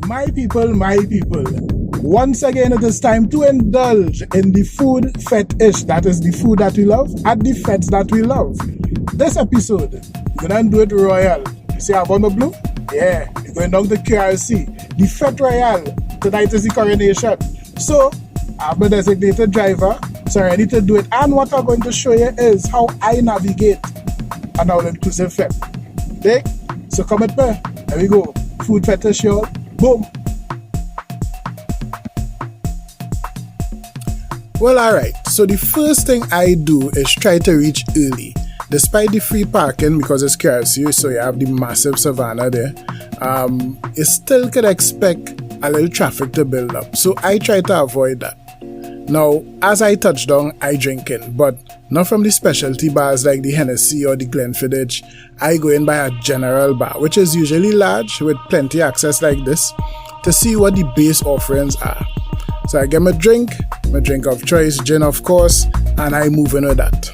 My people, once again it is time to indulge in the food fetish, that is the food that we love, at the fetes that we love. This episode, we're gonna do it royal. You see how on the blue? Yeah, we're going down to QRC, the Fete Royal. Tonight is the Coronation. So, I'm a designated driver, so I'm ready to do it. And what I'm going to show you is how I navigate an all-inclusive fete. Okay? So come with me. There we go. Food fetish, y'all. Boom. Well, alright. So the first thing I do is try to reach early. Despite the free parking, because it's QRC, so you have the massive savannah there, you still could expect a little traffic to build up. So I try to avoid that. Now, as I touch down, I drink in, but not from the specialty bars like the Hennessy or the Glenfiddich. I go in by a general bar, which is usually large with plenty access like this, to see what the base offerings are. So I get my drink of choice, gin of course, and I move in with that.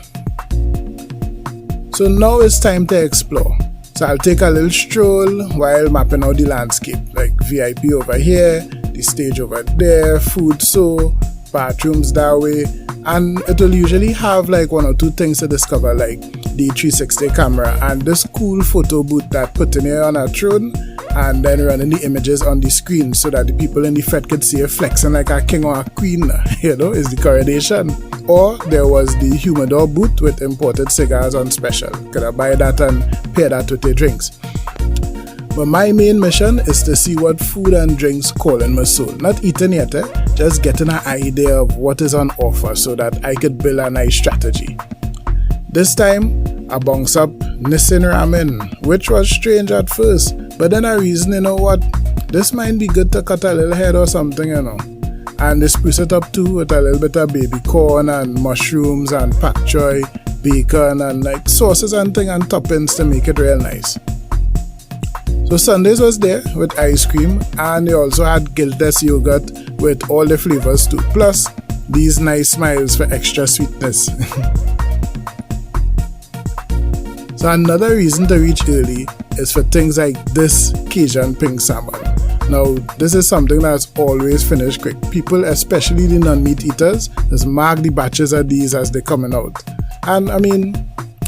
So now it's time to explore. So I'll take a little stroll while mapping out the landscape, like VIP over here, the stage over there, food so, bathrooms that way, and it will usually have like one or two things to discover, like the 360 camera and this cool photo booth that putting you on a throne and then running the images on the screen so that the people in the fete could see you flexing like a king or a queen, is the Coronation. Or there was the humidor booth with imported cigars on special. Could I buy that and pair that with your drinks? But my main mission is to see what food and drinks call in my soul. Not eating yet, just getting an idea of what is on offer so that I could build a nice strategy. This time, I bounce up Nissin Ramen, which was strange at first, but then I reasoned, you know what, this might be good to cut a little head or something, And they spruce it up too with a little bit of baby corn and mushrooms and pak choy, bacon and like sauces and thing and toppings to make it real nice. So Sundays was there with ice cream, and they also had Gildes yogurt with all the flavors too, plus these nice smiles for extra sweetness. So another reason to reach early is for things like this Cajun pink salmon. Now, this is something that's always finished quick. People, especially the non-meat eaters, just mark the batches of these as they're coming out. And I mean,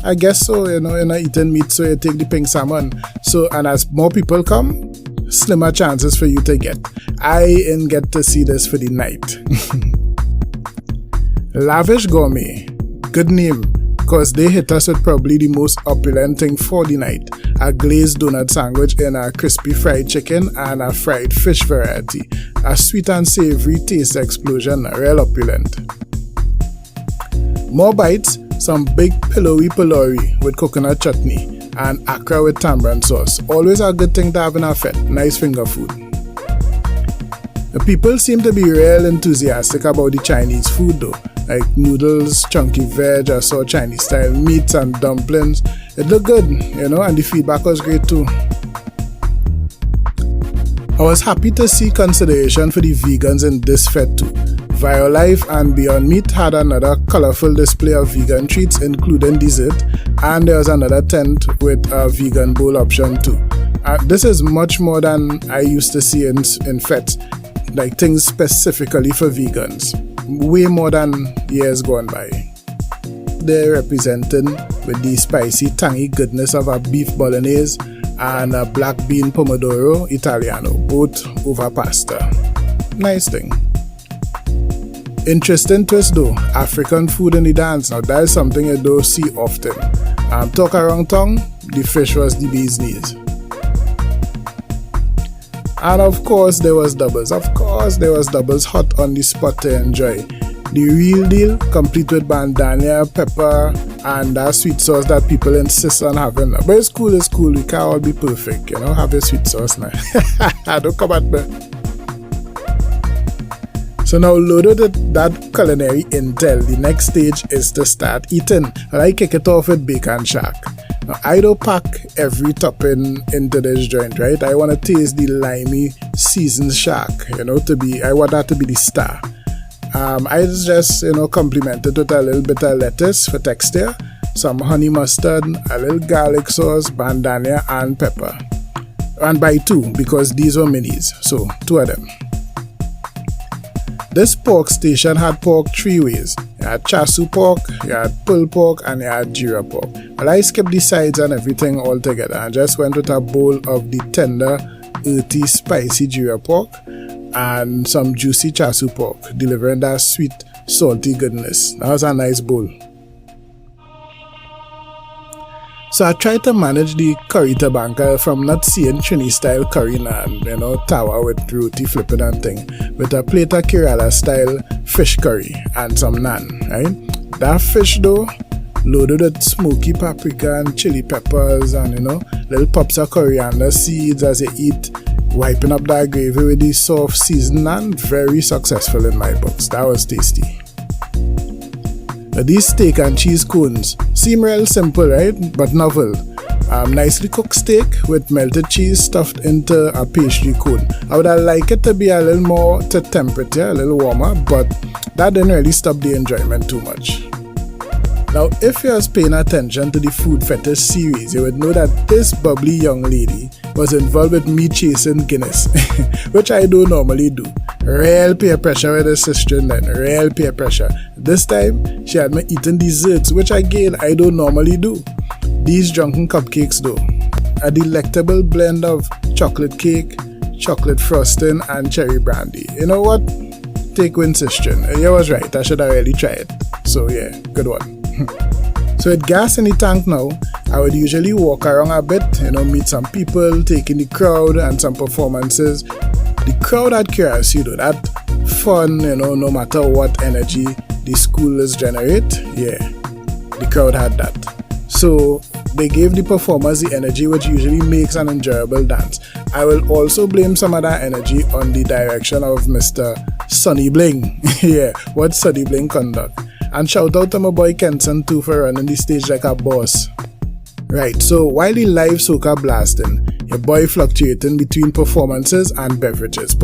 I guess so, you're not eating meat, so you take the pink salmon. So, and as more people come, slimmer chances for you to get. I didn't get to see this for the night. Lavish Gourmet, good name, because they hit us with probably the most opulent thing for the night. A glazed donut sandwich in a crispy fried chicken and a fried fish variety. A sweet and savoury taste explosion, real opulent. More bites, some big pillowy with coconut chutney and akra with tamarind sauce. Always a good thing to have in a fete, nice finger food. The people seem to be real enthusiastic about the Chinese food though, like noodles, chunky veg, I saw Chinese style meats and dumplings. It looked good, and the feedback was great too. I was happy to see consideration for the vegans in this fete too. Violife and Beyond Meat had another colourful display of vegan treats including dessert, and there was another tent with a vegan bowl option too. This is much more than I used to see in fetes, like things specifically for vegans. Way more than years gone by. They're representing with the spicy, tangy goodness of a beef bolognese and a black bean pomodoro italiano, both over pasta. Nice thing. Interesting twist though, African food in the dance. Now that is something you don't see often. Talk around tongue, the fish was the bee's knees. And of course there was doubles. Hot on the spot to enjoy. The real deal, complete with bandana, pepper, and that sweet sauce that people insist on having. But it's cool, we can't all be perfect, have your sweet sauce now. Don't come at me. So now loaded with that culinary intel, the next stage is to start eating. And I kick it off with Bacon Shack. Now I don't pack every topping into this joint, right? I want to taste the limey seasoned shack, I want that to be the star. I just, complement it with a little bit of lettuce for texture, some honey mustard, a little garlic sauce, bandana and pepper. And buy 2 because these were minis, so 2 of them. This pork station had pork 3 ways. You had chasu pork, you had pulled pork, and you had jira pork. Well, I skipped the sides and everything all together and just went with a bowl of the tender, earthy, spicy jira pork and some juicy chasu pork, delivering that sweet, salty goodness. That was a nice bowl. So I tried to manage the curry tabanka from not seeing Trini style curry naan, tawa with roti flipping and thing, with a plate of Kerala style fish curry and some naan, right? That fish though, loaded with smoky paprika and chili peppers and little pops of coriander seeds as you eat, wiping up that gravy with the soft seasoned naan, very successful in my books. That was tasty. These steak and cheese cones seem real simple, right? But novel. Nicely cooked steak with melted cheese stuffed into a pastry cone. I would have liked it to be a little more to temperature, a little warmer, but that didn't really stop the enjoyment too much. Now, if you was paying attention to the Food Fetish series, you would know that this bubbly young lady was involved with me chasing Guinness, which I don't normally do. Real peer pressure with her sister then, real peer pressure. This time, she had me eating desserts, which again, I don't normally do. These drunken cupcakes though, a delectable blend of chocolate cake, chocolate frosting, and cherry brandy. You know what? Take win sister. You was right, I should have really tried it. So yeah, good one. So with gas in the tank now, I would usually walk around a bit, meet some people, take in the crowd and some performances. The crowd at QRC though, that fun, no matter what energy the schoolers generate, yeah, the crowd had that. So they gave the performers the energy which usually makes an enjoyable dance. I will also blame some of that energy on the direction of Mr. Sonny Bling. Yeah, what Sonny Bling conduct. And shout out to my boy Kenson too for running the stage like a boss. Right, so while the live soca blasting, your boy fluctuating between performances and beverages.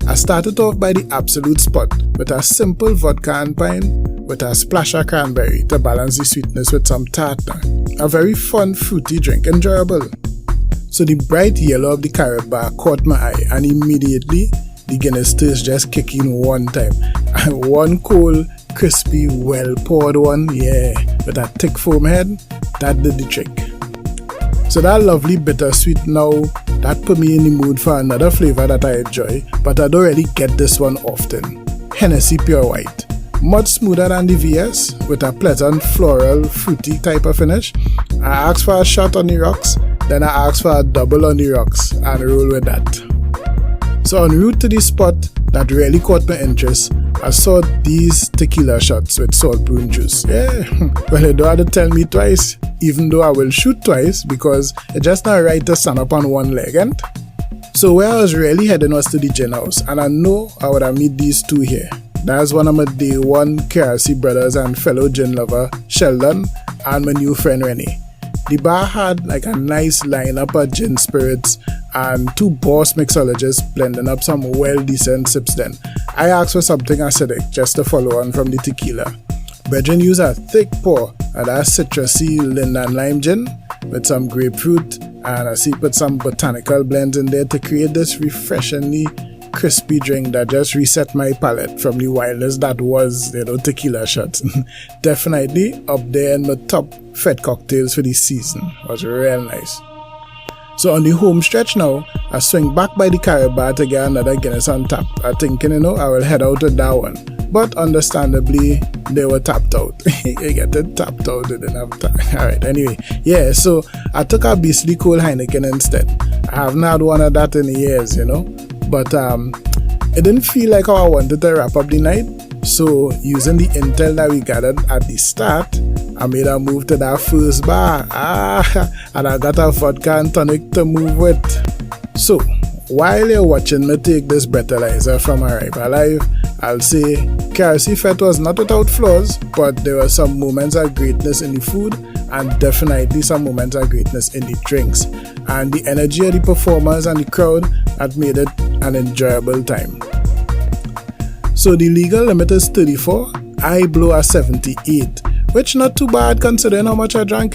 I started off by the absolute spot with a simple vodka and pine with a splash of cranberry to balance the sweetness with some tartar. A very fun, fruity drink, enjoyable. So the bright yellow of the carrot bar caught my eye and immediately the Guinness taste just kicked in one time. One cold, crispy, well-poured one, yeah, with a thick foam head, that did the trick. So that lovely bittersweet now, that put me in the mood for another flavor that I enjoy, but I don't really get this one often. Hennessy Pure White. Much smoother than the VS, with a pleasant floral, fruity type of finish. I asked for a shot on the rocks, then I asked for a double on the rocks, and roll with that. So en route to the spot that really caught my interest, I saw these tequila shots with salt prune juice. Yeah, well, you don't have to tell me twice, even though I will shoot twice because it's just not right to stand up on one leg, ain't? So where I was really heading was to the gin house, and I know I would have met these two here. That's one of my day one QRC brothers and fellow gin lover, Sheldon, and my new friend Rennie. The bar had like a nice lineup of gin spirits and two boss mixologists blending up some well decent sips then. I asked for something acidic just to follow on from the tequila. Brethren used a thick pour of that citrusy linden lime gin with some grapefruit, and I see put some botanical blends in there to create this refreshingly crispy drink that just reset my palate from the wildness that was, tequila shots. Definitely up there in the top Fete cocktails for this season. Was real nice. So on the home stretch now, I swing back by the carrot bar to get another Guinness on tap. I'm thinking, I will head out with that one. But understandably, they were tapped out. You get it? Tapped out, they didn't have time. Alright, anyway. Yeah, so I took a beastly cold Heineken instead. I haven't had one of that in years, But it didn't feel like how I wanted to wrap up the night. So using the intel that we gathered at the start, I made a move to that first bar. And I got a vodka and tonic to move with. So while you're watching me take this breathalyzer from Arrive Alive, I'll say QRC Fete was not without flaws, but there were some moments of greatness in the food and definitely some moments of greatness in the drinks. And the energy of the performers and the crowd had made it an enjoyable time. So the legal limit is 34, I blow a 78, which not too bad considering how much I drank,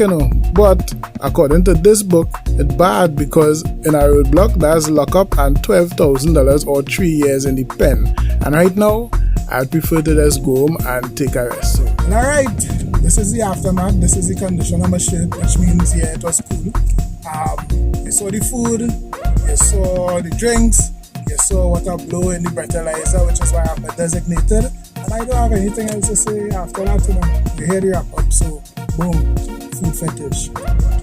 But according to this book, it's bad because in a roadblock there's lockup and $12,000 or 3 years in the pen. And right now, I'd prefer to just go home and take a rest. So, alright, this is the aftermath. This is the condition of my ship, which means yeah, it was cool. You saw the food, you saw the drinks, you saw water blow in the breathalyzer, which is why I'm designated. And I don't have anything else to say after that, You hear the wrap up, so boom, food fetish.